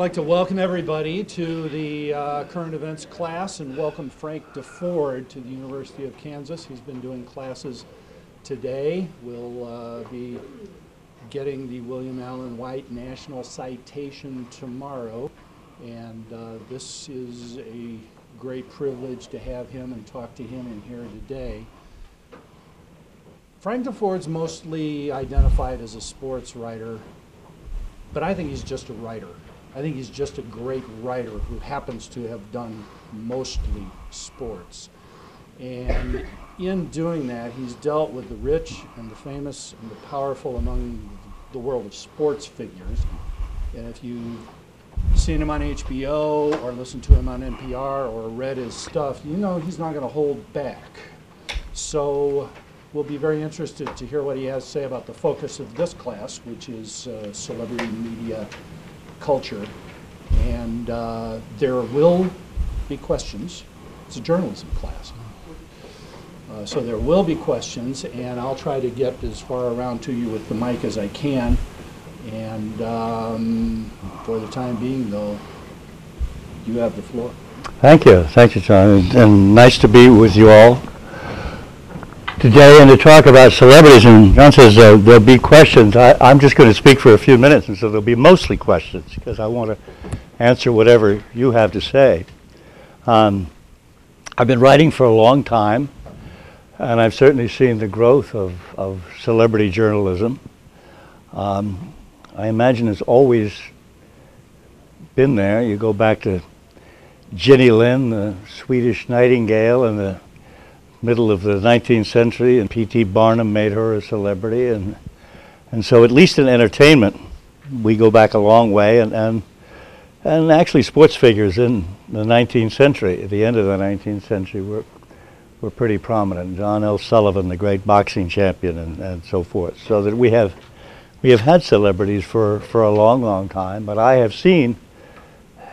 like to welcome everybody to the current events class and welcome Frank Deford to the University of Kansas. He's been doing classes today. We'll be getting the William Allen White National Citation tomorrow, and this is a great privilege to have him and talk to him in here today. Frank Deford's mostly identified as a sports writer, but I think he's just a writer. I think he's just a great writer who happens to have done mostly sports. And in doing that, he's dealt with the rich and the famous and the powerful among the world of sports figures. And if you've seen him on HBO or listened to him on NPR or read his stuff, you know he's not going to hold back. So we'll be very interested to hear what he has to say about the focus of this class, which is celebrity media culture. And there will be questions. It's a journalism class. So there will be questions, and I'll try to get as far around to you with the mic as I can. And for the time being, though, you have the floor. Thank you, John, and nice to be with you all today and to talk about celebrities. And John says there'll be questions. I'm just going to speak for a few minutes, and so there'll be mostly questions because I want to answer whatever you have to say. I've been writing for a long time, and I've certainly seen the growth of celebrity journalism. I imagine it's always been there. You go back to Jenny Lind, the Swedish Nightingale, in the middle of the 19th century, and P.T. Barnum made her a celebrity, and so at least in entertainment, we go back a long way, and actually sports figures in the 19th century, at the end of the 19th century, were pretty prominent. John L. Sullivan, the great boxing champion, and so forth. So that we have had celebrities for a long time, but I have seen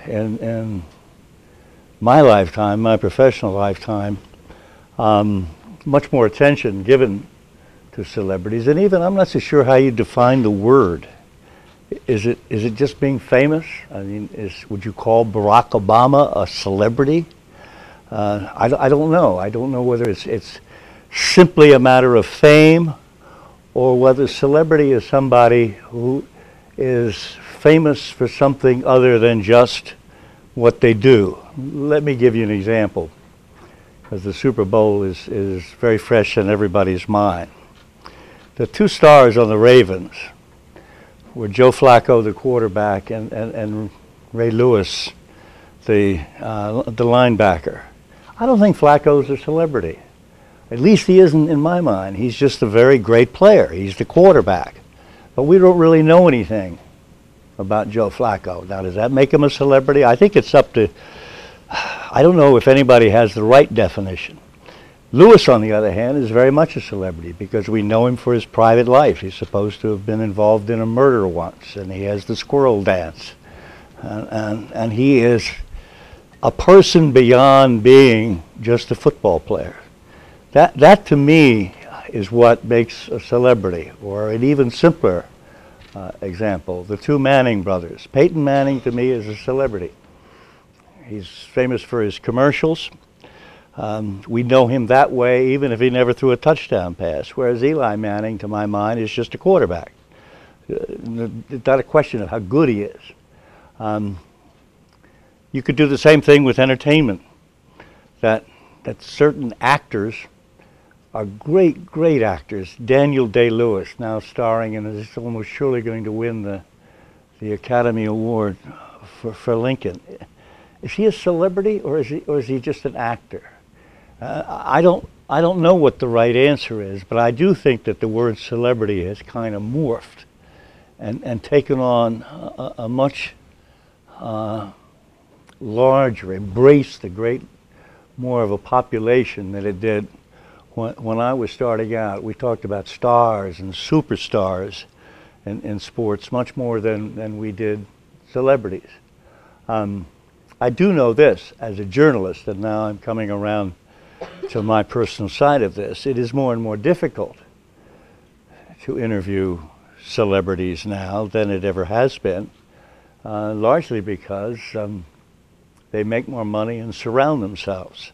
in my lifetime, my professional lifetime, much more attention given to celebrities, and even I'm not so sure how you define the word. Is it just being famous? I mean, would you call Barack Obama a celebrity? I don't know. I don't know whether it's simply a matter of fame, or whether celebrity is somebody who is famous for something other than just what they do. Let me give you an example, because the Super Bowl is very fresh in everybody's mind. The two stars on the Ravens were Joe Flacco, the quarterback, and Ray Lewis, the linebacker. I don't think Flacco's a celebrity. At least he isn't in my mind. He's just a very great player. He's the quarterback. But we don't really know anything about Joe Flacco. Now, does that make him a celebrity? I think it's up to, I don't know if anybody has the right definition. Lewis, on the other hand, is very much a celebrity because we know him for his private life. He's supposed to have been involved in a murder once, and he has the squirrel dance. And he is a person beyond being just a football player. That to me is what makes a celebrity. Or an even simpler example, the two Manning brothers. Peyton Manning to me is a celebrity. He's famous for his commercials. We know him that way even if he never threw a touchdown pass, whereas Eli Manning, to my mind, is just a quarterback. It's not a question of how good he is. You could do the same thing with entertainment, that certain actors are great actors. Daniel Day-Lewis, now starring and is almost surely going to win the Academy Award for Lincoln. Is he a celebrity, or is he just an actor? I don't know what the right answer is, but I do think that the word celebrity has kind of morphed and taken on a much larger, embraced a great more of a population than it did when I was starting out. We talked about stars and superstars in sports much more than we did celebrities. I do know this as a journalist, and now I'm coming around to my personal side of this. It is more and more difficult to interview celebrities now than it ever has been. largely because they make more money and surround themselves.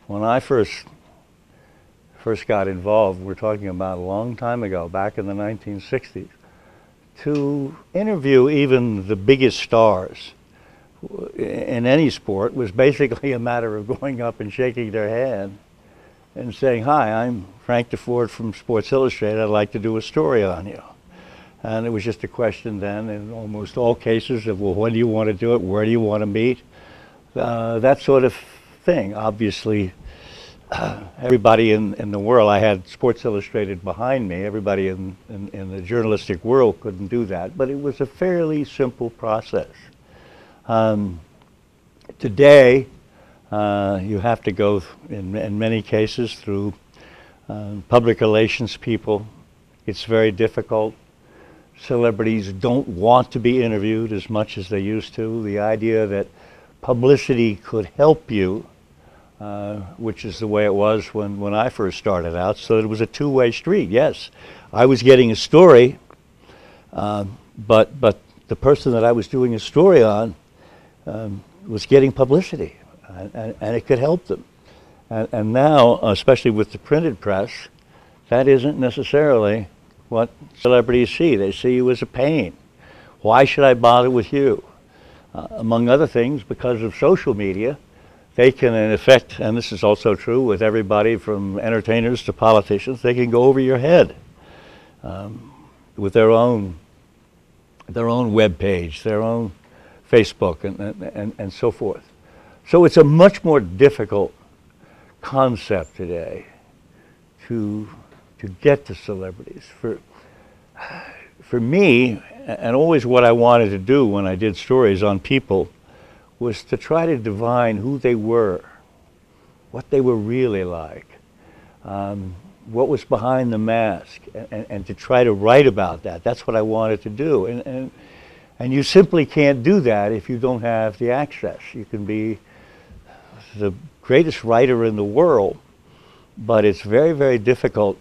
When I first got involved, we're talking about a long time ago, back in the 1960s, to interview even the biggest stars in any sport was basically a matter of going up and shaking their hand and saying, "Hi, I'm Frank Deford from Sports Illustrated. I'd like to do a story on you." And it was just a question then, in almost all cases, of, well, when do you want to do it? Where do you want to meet? That sort of thing. Obviously, everybody in the world, I had Sports Illustrated behind me, everybody in the journalistic world couldn't do that, but it was a fairly simple process. Today, you have to go, in many cases, through public relations people. It's very difficult. Celebrities don't want to be interviewed as much as they used to. The idea that publicity could help you, which is the way it was when I first started out, so it was a two-way street. Yes, I was getting a story, but the person that I was doing a story on was getting publicity, and it could help them. And now, especially with the printed press, that isn't necessarily what celebrities see. They see you as a pain. Why should I bother with you? Among other things, because of social media, they can, in effect, and this is also true with everybody from entertainers to politicians, they can go over your head with their own web page, their own Facebook, and so forth. So it's a much more difficult concept today to get to celebrities. For me, and always what I wanted to do when I did stories on people, was to try to divine who they were, what they were really like, what was behind the mask, and to try to write about that. That's what I wanted to do. And you simply can't do that if you don't have the access. You can be the greatest writer in the world, but it's very, very difficult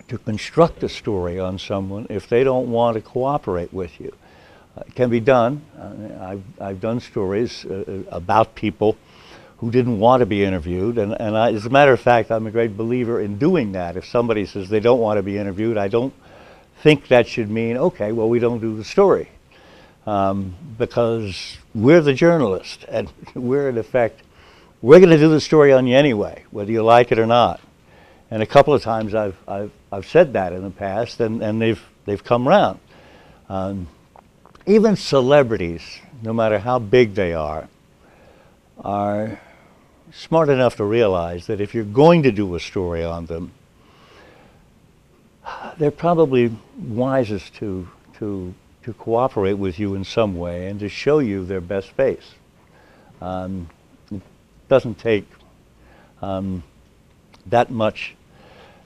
to construct a story on someone if they don't want to cooperate with you. It can be done. I've done stories about people who didn't want to be interviewed, and as a matter of fact, I'm a great believer in doing that. If somebody says they don't want to be interviewed, I don't think that should mean, okay, well, we don't do the story. Because we're the journalist, and we're, in effect, we're going to do the story on you anyway, whether you like it or not. And a couple of times I've said that in the past, and they've come round. Even celebrities, no matter how big they are smart enough to realize that if you're going to do a story on them, they're probably wisest to cooperate with you in some way and to show you their best face. It doesn't take that much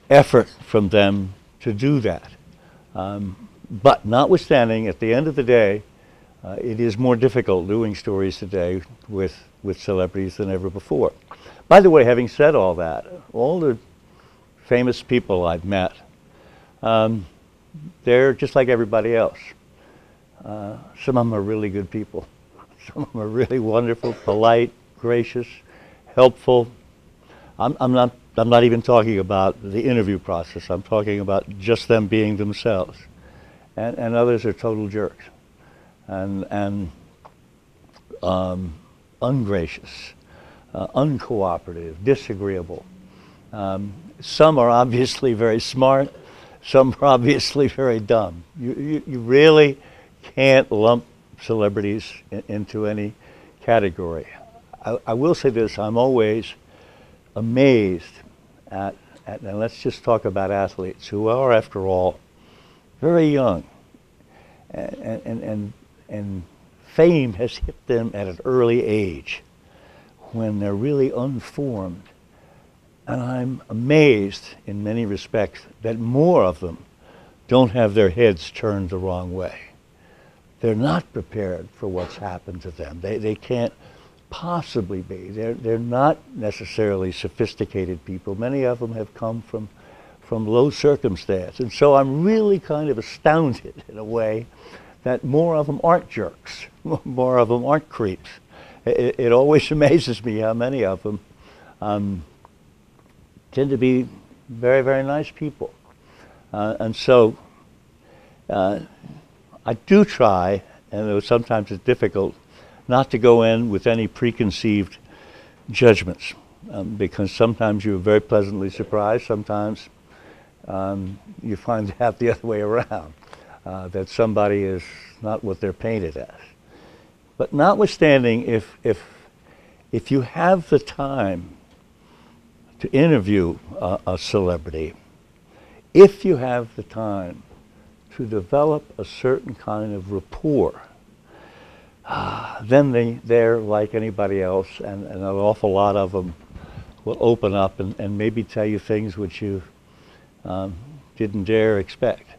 effort from them to do that. But notwithstanding, at the end of the day, it is more difficult doing stories today with celebrities than ever before. By the way, having said all that, all the famous people I've met, they're just like everybody else. Some of them are really good people. Some of them are really wonderful, polite, gracious, helpful. I'm not even talking about the interview process. I'm talking about just them being themselves. And others are total jerks and ungracious, uncooperative, disagreeable. Some are obviously very smart. Some are obviously very dumb. You really can't lump celebrities into any category. I will say this, I'm always amazed at, and let's just talk about athletes who are, after all, very young, and fame has hit them at an early age when they're really unformed. And I'm amazed in many respects that more of them don't have their heads turned the wrong way. They're not prepared for what's happened to them. They can't possibly be. They're not necessarily sophisticated people. Many of them have come from low circumstance. And so I'm really kind of astounded in a way that more of them aren't jerks, more of them aren't creeps. It always amazes me how many of them tend to be very, very nice people. And so I do try, and though sometimes it's difficult, not to go in with any preconceived judgments, because sometimes you're very pleasantly surprised, sometimes you find out the other way around, that somebody is not what they're painted as. But notwithstanding, if you have the time to interview a celebrity, if you have the time to develop a certain kind of rapport, then they're like anybody else, and an awful lot of them will open up and maybe tell you things which you didn't dare expect.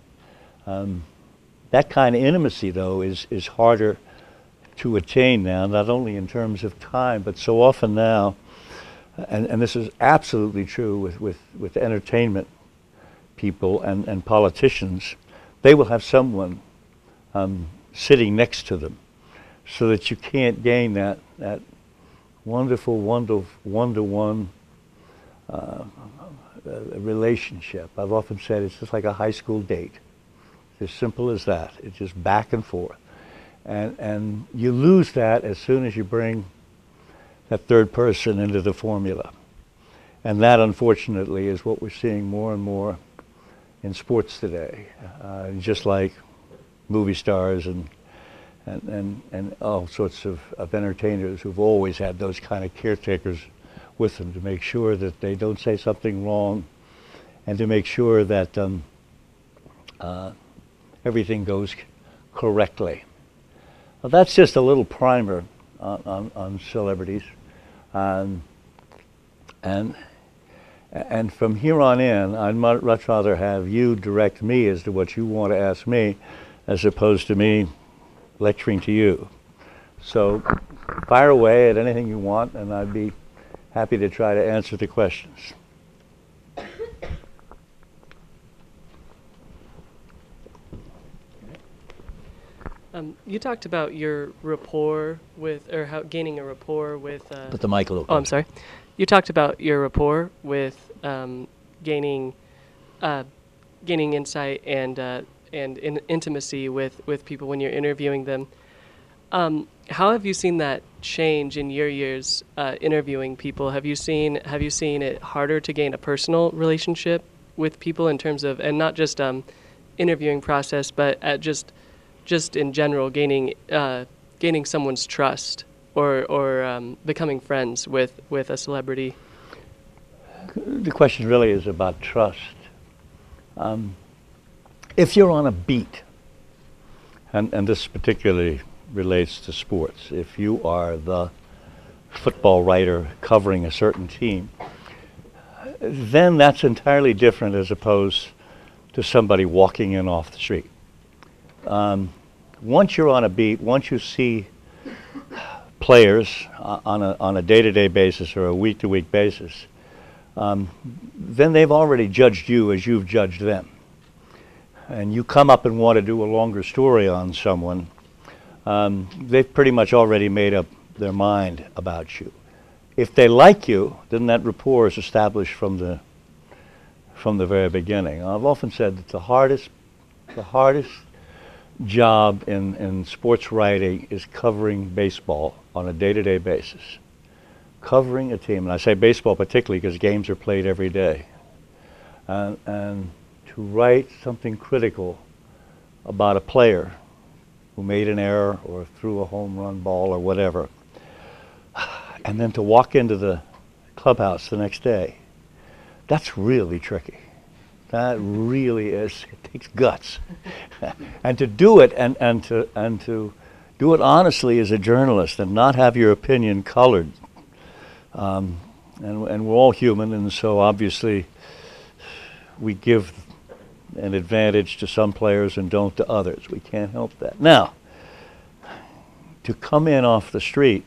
That kind of intimacy, though, is harder to attain now, not only in terms of time, but so often now, and this is absolutely true with entertainment people and politicians, they will have someone sitting next to them so that you can't gain that wonderful one-to-one relationship. I've often said it's just like a high school date. It's as simple as that. It's just back and forth. And you lose that as soon as you bring that third person into the formula. And that, unfortunately, is what we're seeing more and more in sports today. Just like movie stars and all sorts of entertainers who've always had those kind of caretakers with them to make sure that they don't say something wrong and to make sure that everything goes correctly. Well, that's just a little primer on celebrities. And from here on in, I'd much rather have you direct me as to what you want to ask me as opposed to me lecturing to you. So fire away at anything you want, and I'd be happy to try to answer the questions. You talked about your rapport with, or how gaining a rapport with. Put the mic a little closer. Oh, I'm sorry. You talked about your rapport with gaining insight and intimacy with people when you're interviewing them. How have you seen that change in your years interviewing people? Have you seen it harder to gain a personal relationship with people in terms of, and not just interviewing process, but at just in general gaining someone's trust or becoming friends with a celebrity? The question really is about trust. If you're on a beat, and this particularly relates to sports, if you are the football writer covering a certain team, then that's entirely different as opposed to somebody walking in off the street. Once you're on a beat, once you see players on a day-to-day basis or a week-to-week basis, then they've already judged you as you've judged them. And you come up and want to do a longer story on someone, they've pretty much already made up their mind about you. If they like you, then that rapport is established from the very beginning. I've often said that the hardest job in sports writing is covering baseball on a day-to-day basis. Covering a team, and I say baseball particularly because games are played every day. And to write something critical about a player who made an error or threw a home run ball or whatever, and then to walk into the clubhouse the next day, that's really tricky. That really is, it takes guts. And to do it and to do it honestly as a journalist and not have your opinion colored. And we're all human, and so obviously we give an advantage to some players and don't to others. We can't help that. Now, to come in off the street,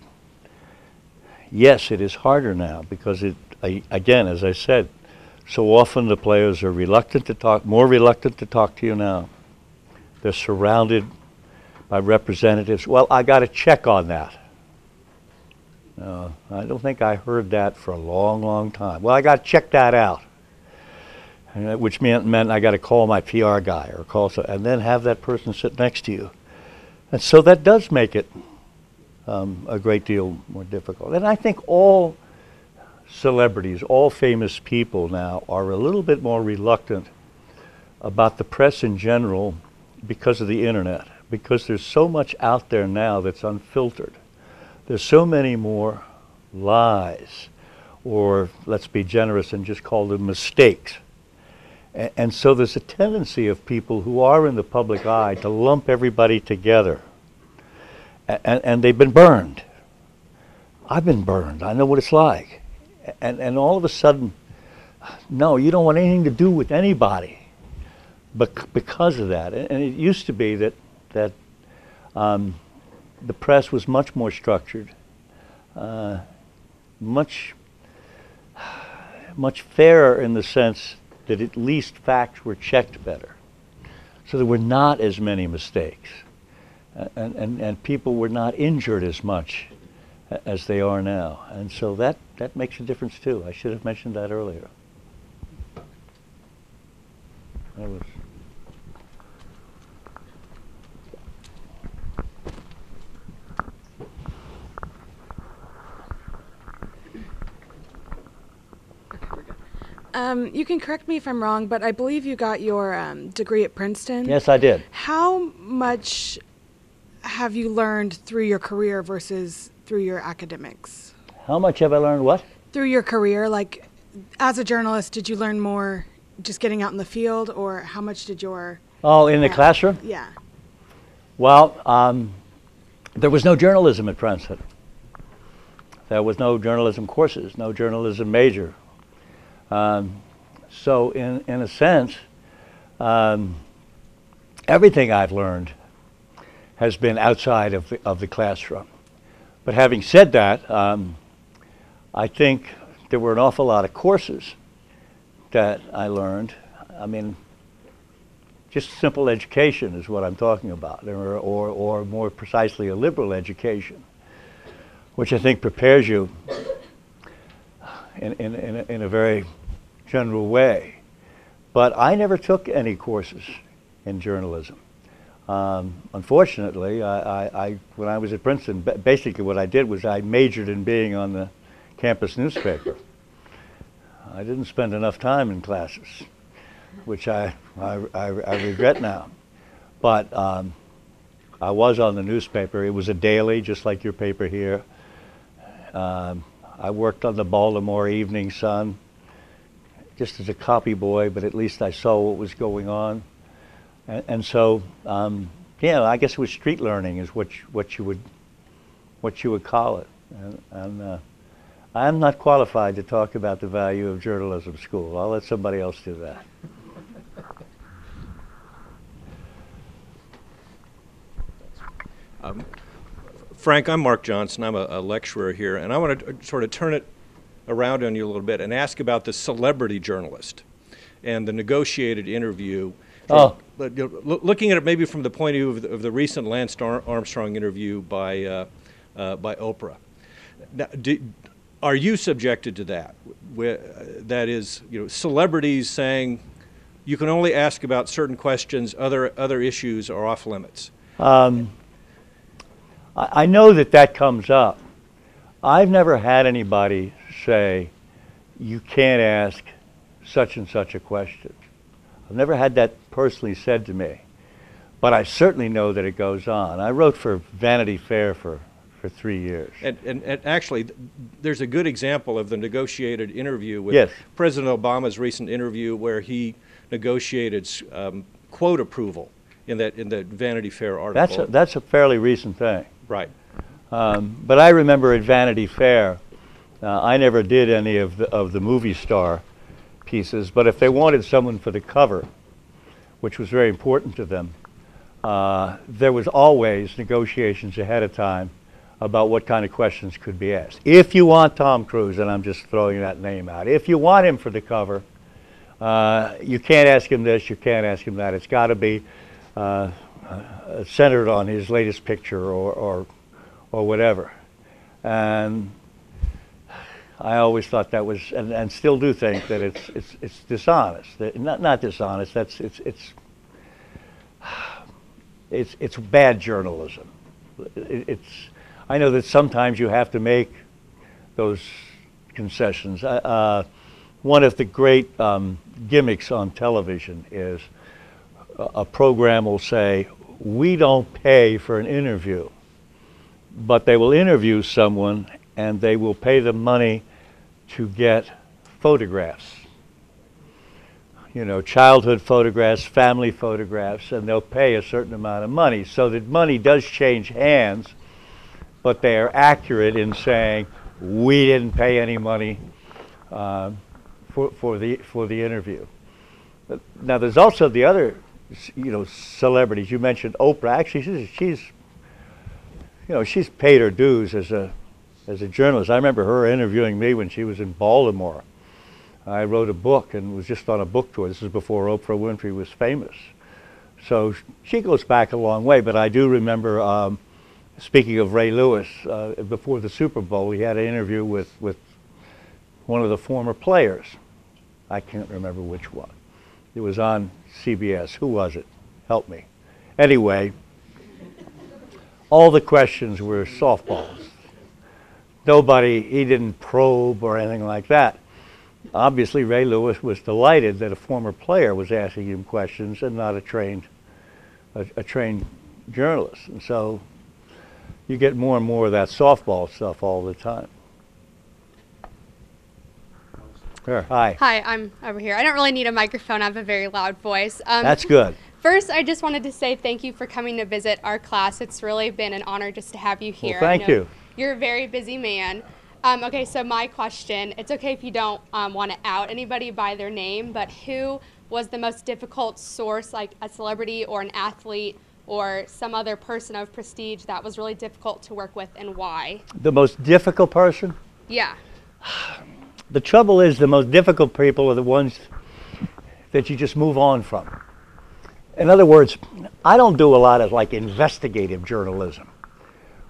yes, it is harder now because again, as I said, so often the players are more reluctant to talk to you now. They're surrounded by representatives. Well, I got to check on that. I don't think I heard that for a long, long time. Well, I got to check that out, which meant I got to call my PR guy or and then have that person sit next to you. And so that does make it a great deal more difficult. And I think all celebrities, all famous people now are a little bit more reluctant about the press in general because of the internet, because there's so much out there now that's unfiltered. There's so many more lies, or let's be generous and just call them mistakes. And so there's a tendency of people who are in the public eye to lump everybody together. And they've been burned. I've been burned. I know what it's like. And all of a sudden, no, you don't want anything to do with anybody because of that. And it used to be that the press was much more structured, much fairer in the sense that at least facts were checked better. So there were not as many mistakes, and people were not injured as much as they are now. And so that makes a difference too. I should have mentioned that earlier. That was You can correct me if I'm wrong, but I believe you got your degree at Princeton. Yes, I did. How much have you learned through your career versus through your academics? How much have I learned what? Through your career, like as a journalist, did you learn more just getting out in the field, or how much did your... Oh, in the classroom? Yeah. Well, there was no journalism at Princeton. There was no journalism courses, no journalism major. So in a sense, everything I've learned has been outside of the classroom. But having said that, I think there were an awful lot of courses that I learned. I mean, just simple education is what I'm talking about, or more precisely a liberal education, which I think prepares you in a very general way. But I never took any courses in journalism. Unfortunately, when I was at Princeton, basically what I did was I majored in being on the campus newspaper. I didn't spend enough time in classes, which I regret now. But I was on the newspaper. It was a daily, just like your paper here. I worked on the Baltimore Evening Sun, just as a copy boy, but at least I saw what was going on. And so, yeah, I guess it was street learning is what you would call it. And I'm not qualified to talk about the value of journalism school. I'll let somebody else do that. Frank, I'm Mark Johnson. I'm a lecturer here, and I want to sort of turn it around on you a little bit and ask about the celebrity journalist and the negotiated interview. Looking at it maybe from the point of view of the recent Lance Armstrong interview by Oprah. Now, are you subjected to that? That is, celebrities saying you can only ask about certain questions, other issues are off limits. I know that comes up. I've never had anybody say, you can't ask such and such a question. I've never had that personally said to me, but I certainly know that it goes on. I wrote for Vanity Fair for 3 years. And actually, there's a good example of the negotiated interview with Yes. President Obama's recent interview where he negotiated quote approval in that Vanity Fair article. That's a fairly recent thing. Right. But I remember at Vanity Fair, I never did any of the movie star pieces, but if they wanted someone for the cover, which was very important to them, there was always negotiations ahead of time about what kind of questions could be asked. If you want Tom Cruise, and I'm just throwing that name out, if you want him for the cover, you can't ask him this, you can't ask him that. It's got to be centered on his latest picture or whatever. And I always thought that was, and still do think that it's dishonest. Not dishonest. It's bad journalism. I know that sometimes you have to make those concessions. One of the great gimmicks on television is a program will say, we don't pay for an interview, but they will interview someone and they will pay them money to get photographs. You know, childhood photographs, family photographs, and they'll pay a certain amount of money. So that money does change hands, but they are accurate in saying, we didn't pay any money for the interview. Now, there's also the other, celebrities. You mentioned Oprah. Actually, she's paid her dues as a journalist. I remember her interviewing me when she was in Baltimore. I wrote a book and was just on a book tour. This is before Oprah Winfrey was famous. So she goes back a long way, but I do remember, speaking of Ray Lewis, before the Super Bowl, he had an interview with one of the former players. I can't remember which one. It was on CBS. Who was it? Help me. Anyway, all the questions were softballs. He didn't probe or anything like that. Obviously, Ray Lewis was delighted that a former player was asking him questions and not a trained journalist. And so you get more and more of that softball stuff all the time. Sure. Hi. Hi, I'm over here. I don't really need a microphone. I have a very loud voice. That's good. First, I just wanted to say thank you for coming to visit our class. It's really been an honor just to have you here. Well, thank you. You're a very busy man. Okay, so my question, it's okay if you don't want to out anybody by their name, but who was the most difficult source, like a celebrity or an athlete or some other person of prestige that was really difficult to work with, and why? The most difficult person? Yeah. The trouble is the most difficult people are the ones that you just move on from. In other words, I don't do a lot of like investigative journalism,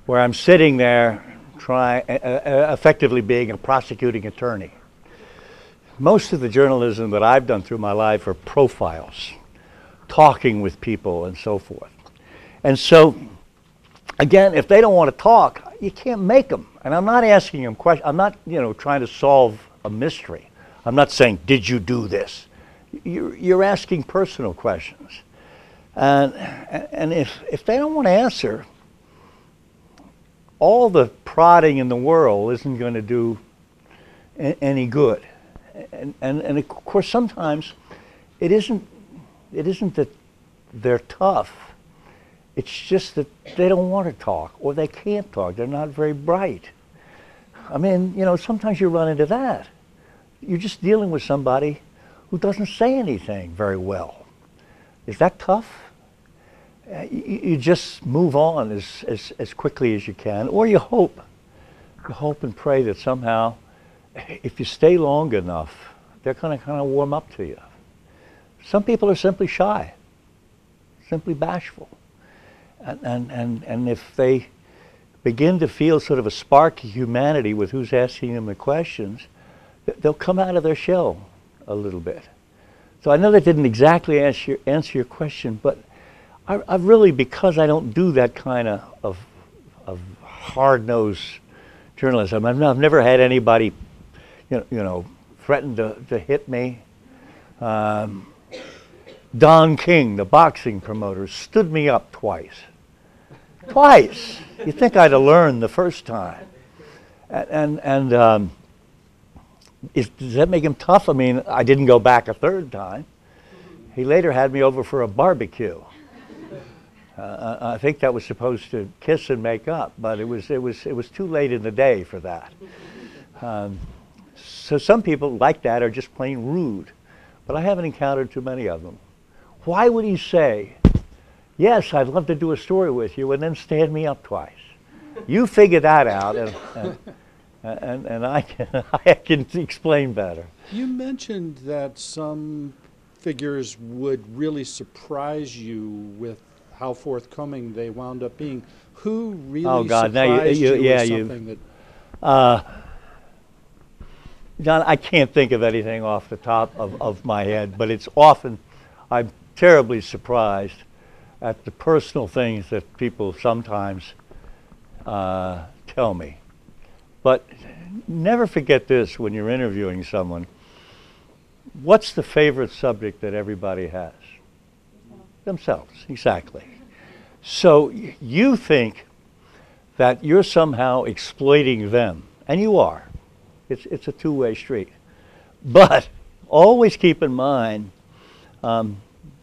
where I'm sitting there effectively being a prosecuting attorney. Most of the journalism that I've done through my life are profiles, talking with people and so forth. And so, again, if they don't want to talk, you can't make them. And I'm not asking them questions. I'm not, trying to solve a mystery. I'm not saying, did you do this? You're asking personal questions. And if they don't want to answer, all the prodding in the world isn't going to do any good. And of course, sometimes it isn't that they're tough. It's just that they don't want to talk, or they can't talk. They're not very bright. I mean, sometimes you run into that. You're just dealing with somebody who doesn't say anything very well. Is that tough? You just move on as quickly as you can, or you hope and pray that somehow, if you stay long enough, they're going to kind of warm up to you. Some people are simply shy, simply bashful. And if they begin to feel sort of a spark of humanity with who's asking them the questions, they'll come out of their shell a little bit. So I know that didn't exactly answer your question, but I really, because I don't do that kind of hard-nosed journalism, I've never had anybody, threaten to hit me. Don King, the boxing promoter, stood me up twice. Twice. You'd think I'd have learned the first time. Does that make him tough? I mean, I didn't go back a third time. He later had me over for a barbecue. I think that was supposed to kiss and make up, but it was too late in the day for that. So some people like that are just plain rude, but I haven't encountered too many of them. Why would he say, yes, I'd love to do a story with you, and then stand me up twice? You figure that out, and I can explain better. You mentioned that some figures would really surprise you with how forthcoming they wound up being. Who really Oh, God, now surprised you- you yeah, with you- something that? John, I can't think of anything off the top of my head, but it's often, I'm terribly surprised at the personal things that people sometimes tell me. But never forget this when you're interviewing someone. What's the favorite subject that everybody has? Themselves, exactly. So you think that you're somehow exploiting them, and you are. It's a two-way street. But always keep in mind,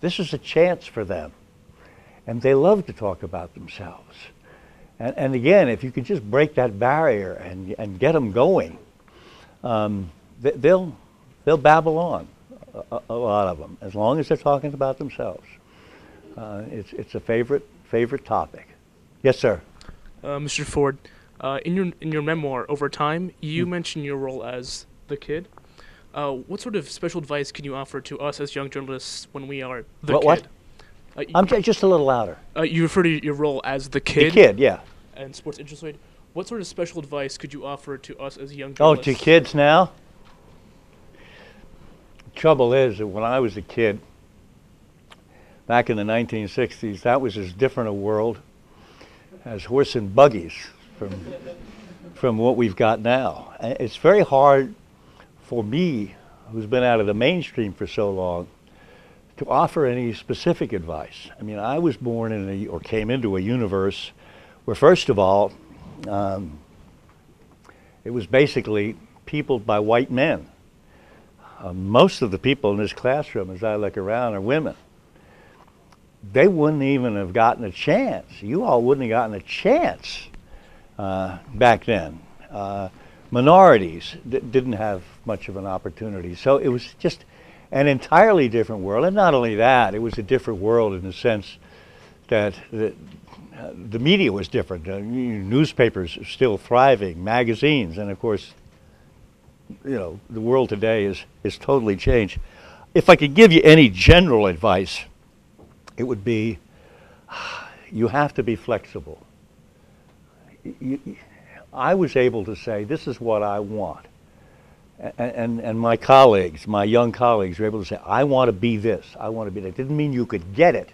this is a chance for them. And they love to talk about themselves. And again, if you could just break that barrier and get them going, they'll babble on, a lot of them, as long as they're talking about themselves. It's a favorite topic. Yes, sir. Mr. Ford, in your memoir, Over Time, you mentioned your role as the kid. What sort of special advice can you offer to us as young journalists when we are the kid? What? I'm just a little louder. You refer to your role as the kid. The kid, yeah. And Sports Illustrated. What sort of special advice could you offer to us as young Oh, journalists? to kids now? Trouble is that when I was a kid, back in the 1960s, that was as different a world as horse and buggies from what we've got now. And it's very hard for me, who's been out of the mainstream for so long, to offer any specific advice. I mean, I was born in or came into a universe where, first of all, it was basically peopled by white men. Most of the people in this classroom, as I look around, are women. They wouldn't even have gotten a chance. You all wouldn't have gotten a chance back then. Minorities didn't have much of an opportunity. So it was just an entirely different world. And not only that, it was a different world in the sense that the media was different. Newspapers are still thriving, magazines, and of course, you know, the world today is totally changed. If I could give you any general advice, it would be, you have to be flexible. I was able to say, this is what I want. And my colleagues, my young colleagues, were able to say, I want to be this, I want to be that. It didn't mean you could get it,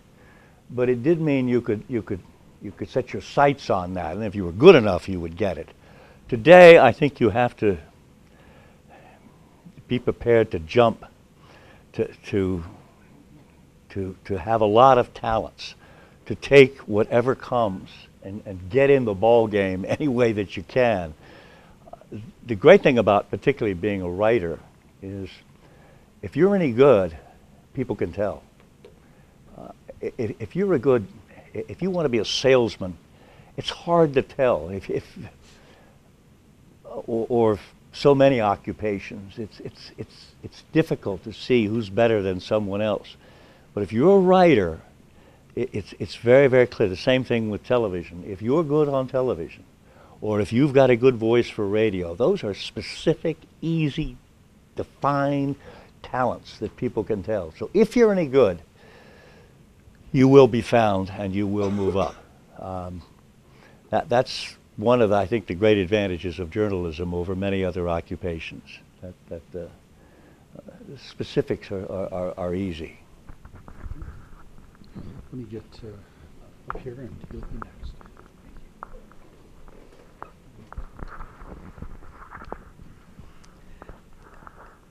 but it did mean you could set your sights on that, and if you were good enough, you would get it. Today, I think you have to be prepared to jump, to have a lot of talents, to take whatever comes and get in the ball game any way that you can. The great thing about particularly being a writer is if you're any good, people can tell. If you want to be a salesman, it's hard to tell. Or so many occupations, it's difficult to see who's better than someone else. But if you're a writer, it's very, very clear. The same thing with television. If you're good on television, or if you've got a good voice for radio, those are specific, easy, defined talents that people can tell. So if you're any good, you will be found and you will move up. That's one of, I think, the great advantages of journalism over many other occupations. That the specifics are easy. Let me get up here and you'll be next.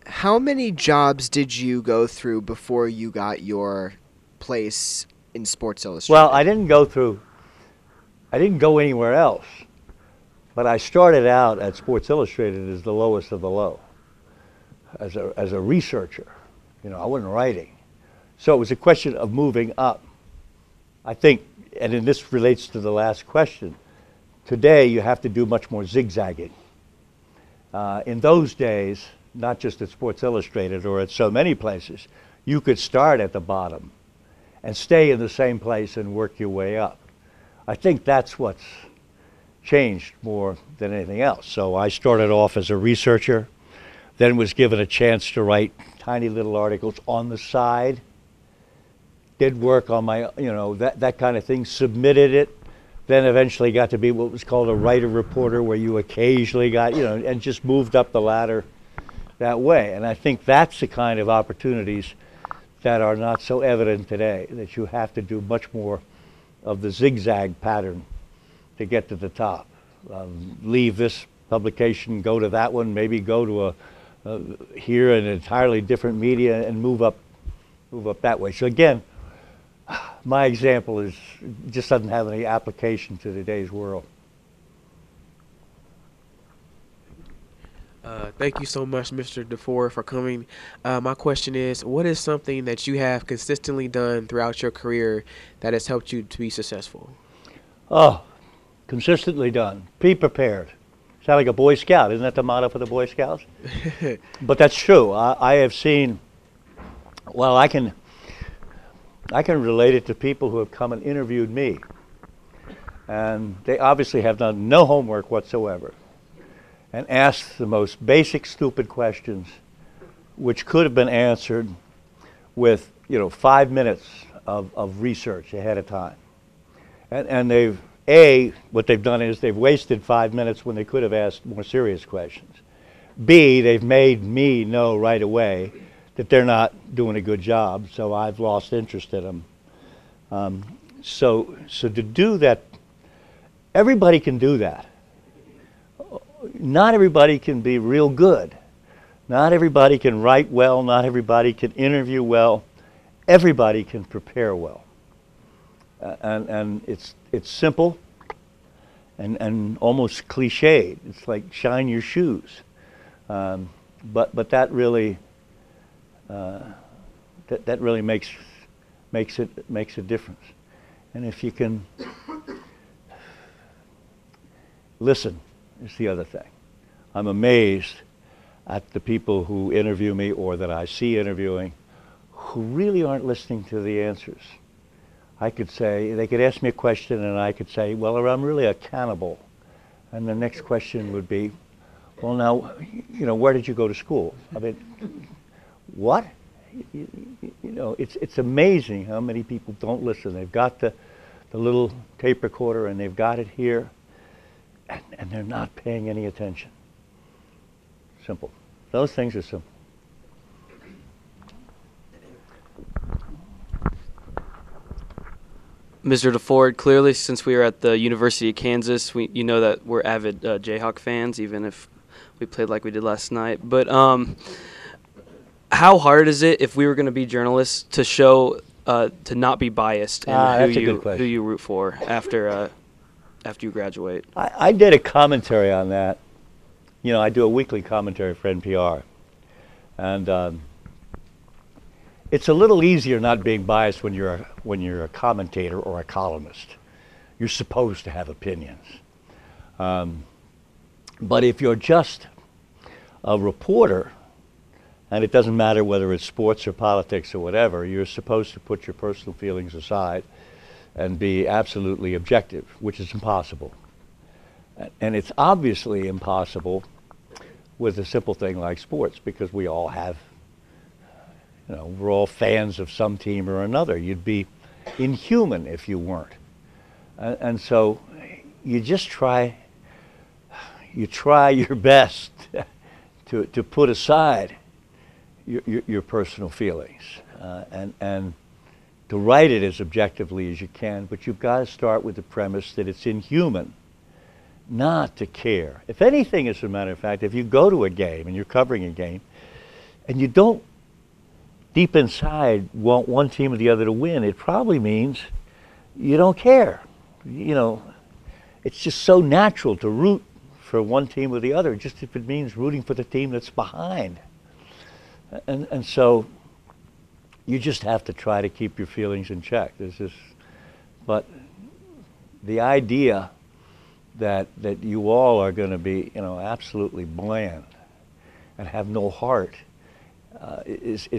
How many jobs did you go through before you got your place in Sports Illustrated? Well, I didn't go anywhere else, but I started out at Sports Illustrated as the lowest of the low, as a researcher. You know, I wasn't writing. So it was a question of moving up. I think, and then this relates to the last question, today you have to do much more zigzagging. In those days, not just at Sports Illustrated or at so many places, you could start at the bottom and stay in the same place and work your way up. I think that's what's changed more than anything else. So I started off as a researcher, then was given a chance to write tiny little articles on the side, did work on my, that kind of thing, submitted it, then eventually got to be what was called a writer-reporter, where you occasionally got, and just moved up the ladder that way. And I think that's the kind of opportunities that are not so evident today, that you have to do much more of the zigzag pattern to get to the top. Leave this publication, go to that one, maybe go to here an entirely different media, and move up that way. So again, my example just doesn't have any application to today's world. Thank you so much, Mr. Deford, for coming. My question is, what is something that you have consistently done throughout your career that has helped you to be successful? Oh, consistently done. Be prepared. Sound like a Boy Scout. Isn't that the motto for the Boy Scouts? But that's true. I have seen, well, I can relate it to people who have come and interviewed me. And they obviously have done no homework whatsoever, and asked the most basic, stupid questions, which could have been answered with, 5 minutes of research ahead of time. And they've, what they've done is they've wasted 5 minutes when they could have asked more serious questions. B, they've made me know right away that they're not doing a good job, so I've lost interest in them. So to do that, everybody can do that. Not everybody can be real good. Not everybody can write well. Not everybody can interview well. Everybody can prepare well. And it's simple and almost cliched. It's like shine your shoes. But that really that really makes a difference. And if you can listen, is the other thing. I'm amazed at the people who interview me or that I see interviewing who really aren't listening to the answers. I could say, they could ask me a question and I could say, well, I'm really a cannibal. And the next question would be, well, now, where did you go to school? I mean, what? It's amazing how many people don't listen. They've got the little tape recorder and they've got it here, and they're not paying any attention. Simple. Those things are simple. Mr. Deford, clearly since we were at the University of Kansas, you know that we're avid Jayhawk fans, even if we played like we did last night. But how hard is it, if we were going to be journalists, to show to not be biased in who you root for after you graduate? I did a commentary on that. I do a weekly commentary for NPR, and it's a little easier not being biased when you're a commentator or a columnist. You're supposed to have opinions. But if you're just a reporter, and it doesn't matter whether it's sports or politics or whatever, you're supposed to put your personal feelings aside and be absolutely objective, which is impossible. And it's obviously impossible with a simple thing like sports, because we all have, we're all fans of some team or another. You'd be inhuman if you weren't. And so you just try your best to put aside your personal feelings and to write it as objectively as you can, but you've got to start with the premise that it's inhuman not to care. If anything, as a matter of fact, if you go to a game and you're covering a game and you don't deep inside want one team or the other to win, it probably means you don't care. It's just so natural to root for one team or the other, just if it means rooting for the team that's behind. And so you just have to try to keep your feelings in check. But the idea that you all are going to be, absolutely bland and have no heart is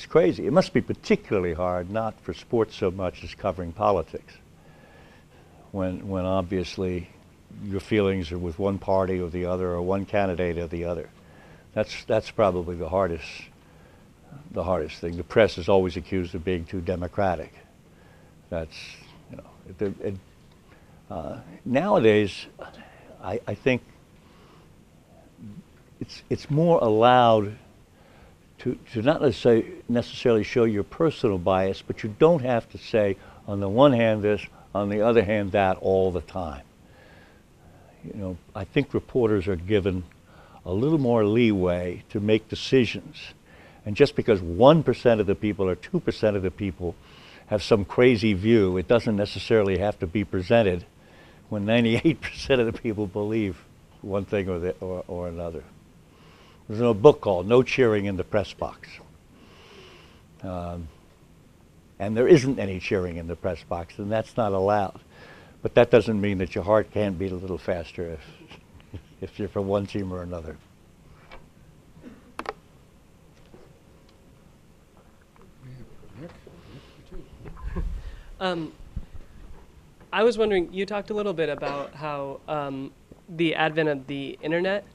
crazy. It must be particularly hard, not for sports so much as covering politics, when obviously your feelings are with one party or the other, or one candidate or the other. That's probably the hardest the hardest thing. The press is always accused of being too democratic. That's, you know, nowadays, I think it's more allowed to not necessarily show your personal bias, but you don't have to say, on the one hand this, on the other hand that, all the time. You know, I think reporters are given a little more leeway to make decisions. And just because 1% of the people or 2% of the people have some crazy view, it doesn't necessarily have to be presented when 98% of the people believe one thing or another. There's a book called No Cheering in the Press Box. And there isn't any cheering in the press box, and that's not allowed. But that doesn't mean that your heart can't beat a little faster if you're from one team or another. I was wondering, you talked a little bit about how the advent of the internet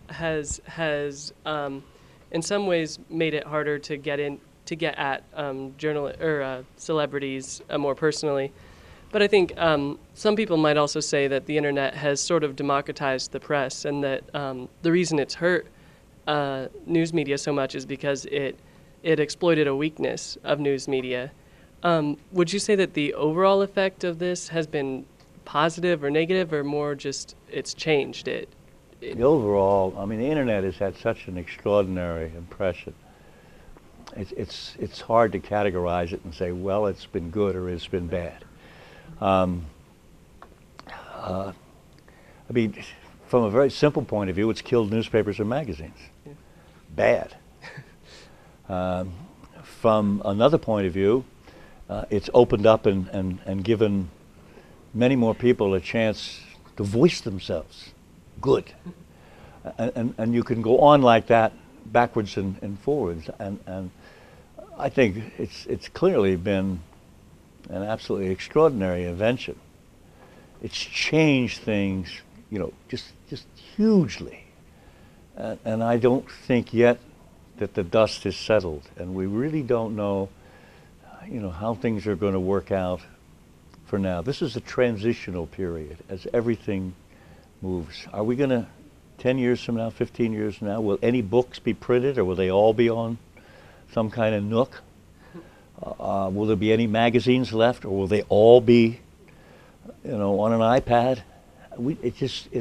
has in some ways made it harder to get at celebrities more personally. But I think some people might also say that the internet has sort of democratized the press, and that the reason it's hurt news media so much is because it exploited a weakness of news media. Would you say that the overall effect of this has been positive or negative, or more just it's changed it? The overall, I mean, the internet has had such an extraordinary impression. It's hard to categorize it and say, well, it's been good or it's been bad. I mean, from a very simple point of view, it's killed newspapers and magazines. Yeah. Bad. From another point of view, it's opened up and given many more people a chance to voice themselves. Good. And you can go on like that backwards and forwards. And I think it's clearly been an absolutely extraordinary invention. It's changed things, you know, just hugely. And I don't think yet that the dust has settled, and we really don't know, you know, how things are going to work out for now. This is a transitional period as everything moves. Are we going to, 10 years from now, 15 years from now, will any books be printed, or will they all be on some kind of nook? Will there be any magazines left, or will they all be, you know, on an iPad?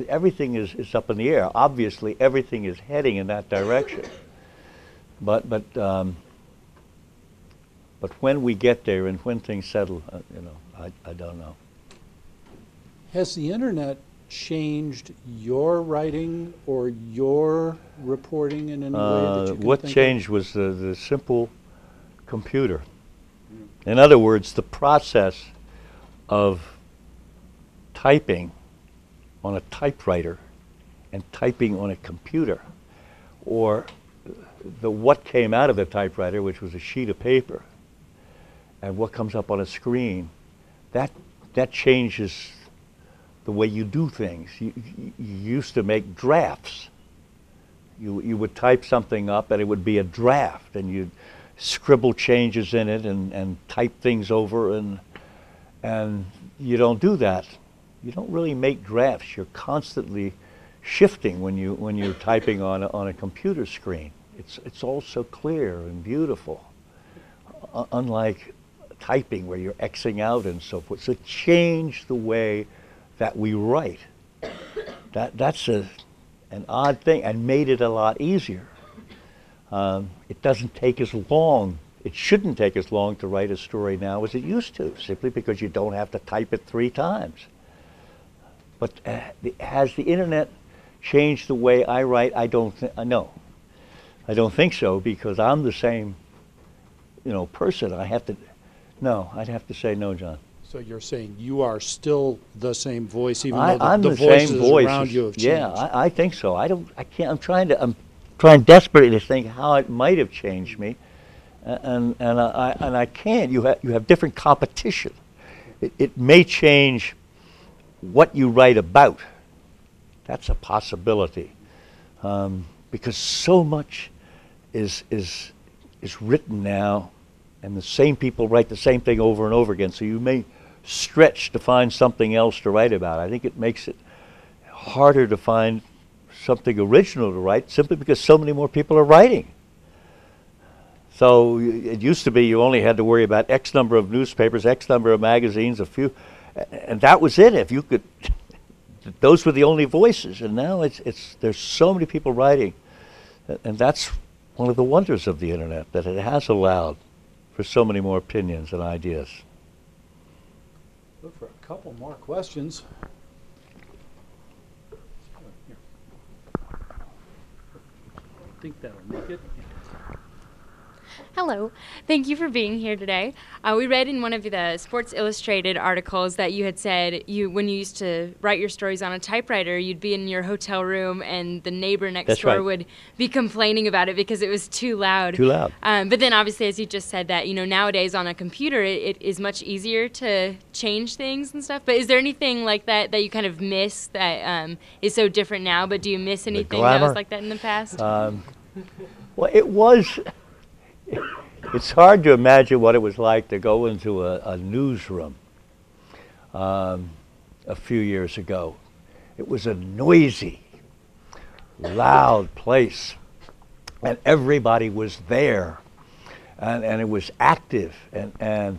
Everything is up in the air. Obviously, everything is heading in that direction. But when we get there and when things settle, you know, I don't know. Has the internet changed your writing or your reporting in any way that you can what think changed of? was the simple computer. In other words, the process of typing on a typewriter and typing on a computer, or what came out of the typewriter, which was a sheet of paper, and what comes up on a screen, that changes the way you do things. You used to make drafts. You would type something up and it would be a draft, and you'd scribble changes in it and type things over, and you don't do that. You don't really make drafts. You're constantly shifting when you're typing on a computer screen. It's all so clear and beautiful, unlike typing where you're Xing out and so forth. So it changed the way that we write. That's an odd thing, and made it a lot easier. It doesn't take as long. It shouldn't take as long to write a story now as it used to, simply because you don't have to type it 3 times. But has the internet changed the way I write? I don't think so, because I'm the same, you know, person. I'd have to say no, John. So you're saying you are still the same voice, even though I'm the the voices same voice around you have changed? Yeah, I think so. I'm trying desperately to think how it might have changed me, and I can't. You have different competition. It may change what you write about. That's a possibility, because so much is is written now, and the same people write the same thing over and over again, so you may stretch to find something else to write about. I think it makes it harder to find something original to write simply because so many more people are writing. So it used to be you only had to worry about X number of newspapers, X number of magazines, a few, and that was it. If you could, those were the only voices. And now there's so many people writing, and that's one of the wonders of the internet, that it has allowed for so many more opinions and ideas. Look for a couple more questions. I think that'll make it. Hello. Thank you for being here today. We read in one of the Sports Illustrated articles that you had said when you used to write your stories on a typewriter, you'd be in your hotel room and the neighbor next door would be complaining about it because it was too loud. Too loud. But then obviously, as you just said, that nowadays on a computer it is much easier to change things and stuff. But is there anything like that that you kind of miss that is so different now? But do you miss anything that was like that in the past? Well, it was. It's hard to imagine what it was like to go into a newsroom a few years ago. It was a noisy, loud place, and everybody was there, and it was active, and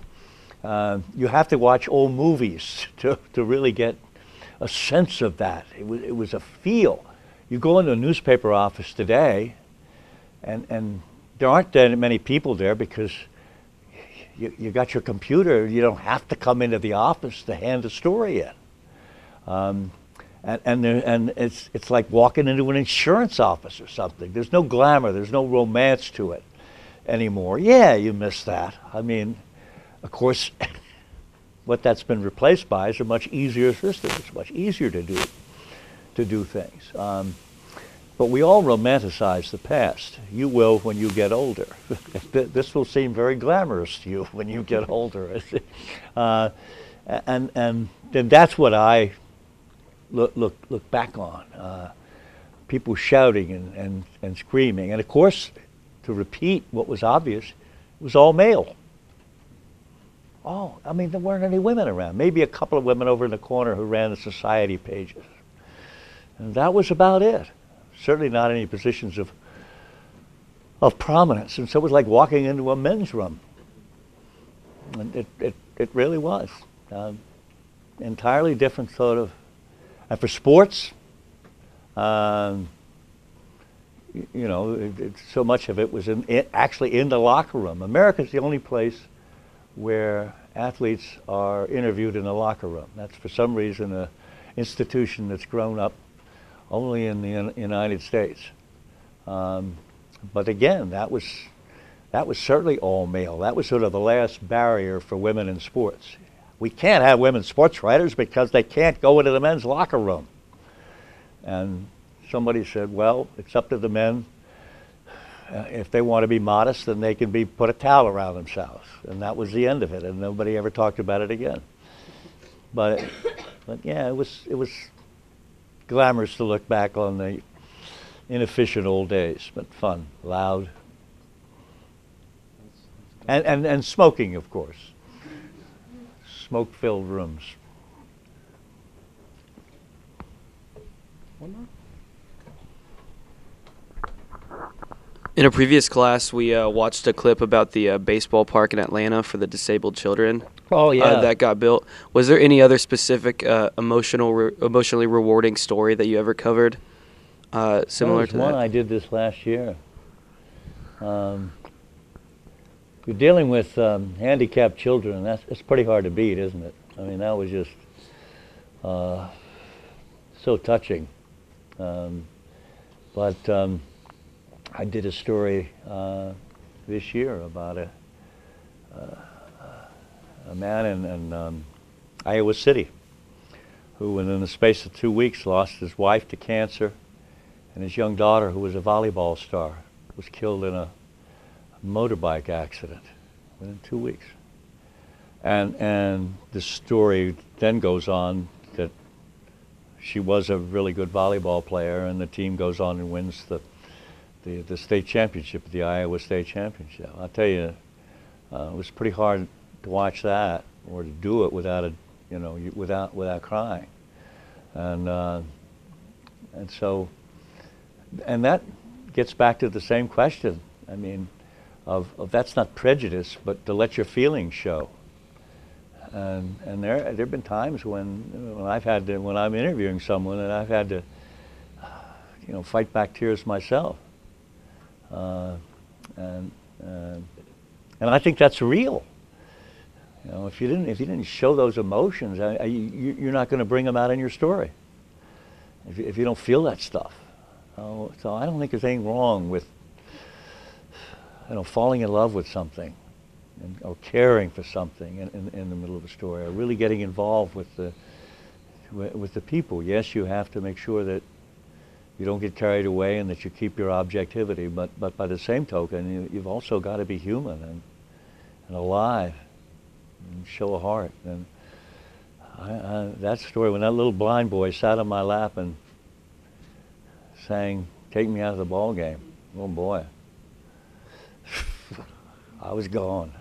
you have to watch old movies to really get a sense of that. It was a feel. You go into a newspaper office today, and there aren't that many people there because you got your computer. You don't have to come into the office to hand a story in. And it's like walking into an insurance office or something. There's no glamour. There's no romance to it anymore. Yeah, you miss that. I mean, of course, what that's been replaced by is a much easier system. It's much easier to do things. But we all romanticize the past. You will when you get older. This will seem very glamorous to you when you get older. And then that's what I look back on. People shouting and screaming. And of course, to repeat what was obvious, it was all male. Oh, I mean, there weren't any women around. Maybe a couple of women over in the corner who ran the society pages. And that was about it. Certainly not any positions of prominence. And so it was like walking into a men's room. And it really was. Entirely different sort of, and for sports, so much of it was actually in the locker room. America's the only place where athletes are interviewed in the locker room. That's for some reason an institution that's grown up only in the United States. But again, that was certainly all male. That was sort of the last barrier for women in sports. We can't have women sports writers because they can't go into the men's locker room. And somebody said, well, it's up to the men. If they want to be modest, then they can put a towel around themselves. And that was the end of it, and nobody ever talked about it again. But yeah, it was glamorous to look back on the inefficient old days, but fun, loud, and smoking, of course. Smoke-filled rooms. One more? In a previous class, we watched a clip about the baseball park in Atlanta for the disabled children. Oh, yeah. That got built. Was there any other specific emotionally rewarding story that you ever covered similar to that? One I did this last year. You're dealing with handicapped children, and it's pretty hard to beat, isn't it? I mean, that was just so touching. But I did a story this year about a man in Iowa City who, within the space of 2 weeks, lost his wife to cancer, and his young daughter, who was a volleyball star, was killed in a motorbike accident within 2 weeks. And the story then goes on that she was a really good volleyball player, and the team goes on and wins the the state championship, the Iowa State Championship. I'll tell you, it was pretty hard to watch that or to do it without without crying, and so, and that gets back to the same question. I mean, of that's not prejudice, but to let your feelings show. And there've been times when I'm interviewing someone and I've had to, fight back tears myself. And I think that's real. If you didn't show those emotions, you're not going to bring them out in your story. If you don't feel that stuff. So I don't think there's anything wrong with falling in love with something, or caring for something in the middle of a story, or really getting involved with the people. Yes, you have to make sure that you don't get carried away and that you keep your objectivity, but by the same token, you've also got to be human and alive and show a heart. And that story, when that little blind boy sat on my lap and sang "Take Me Out of the Ball Game," oh boy, I was gone,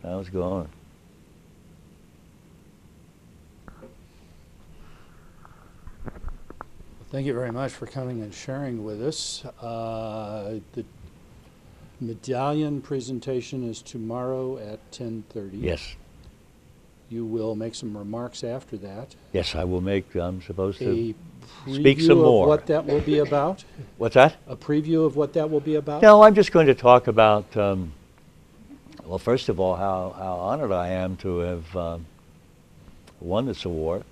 I was gone. Thank you very much for coming and sharing with us. The medallion presentation is tomorrow at 10:30. Yes. You will make some remarks after that. Yes, I will make. I'm supposed to A speak some preview more. of what that will be about? What's that? A preview of what that will be about? No, I'm just going to talk about, well, first of all, how honored I am to have won this award.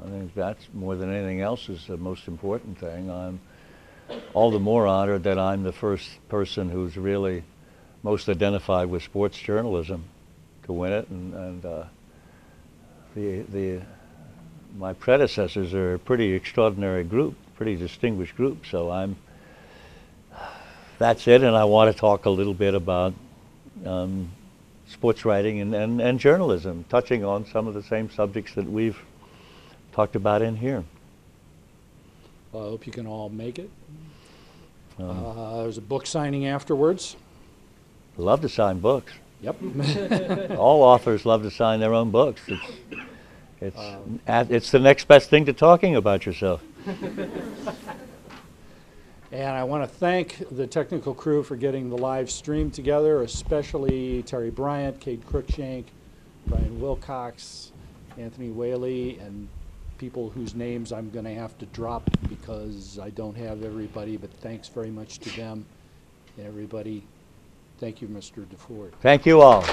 I think that's, more than anything else, is the most important thing. I'm all the more honored that I'm the first person who's really most identified with sports journalism to win it, and my predecessors are a pretty extraordinary group, pretty distinguished group. So that's it, and I want to talk a little bit about sports writing and journalism, touching on some of the same subjects that we've talked about in here. Well, I hope you can all make it. There's a book signing afterwards. Love to sign books. Yep. All authors love to sign their own books. It's the next best thing to talking about yourself. And I want to thank the technical crew for getting the live stream together, especially Terry Bryant, Kate Cruikshank, Brian Wilcox, Anthony Whaley, and people whose names I'm going to have to drop because I don't have everybody, but thanks very much to them and everybody. Thank you, Mr. Deford. Thank you all.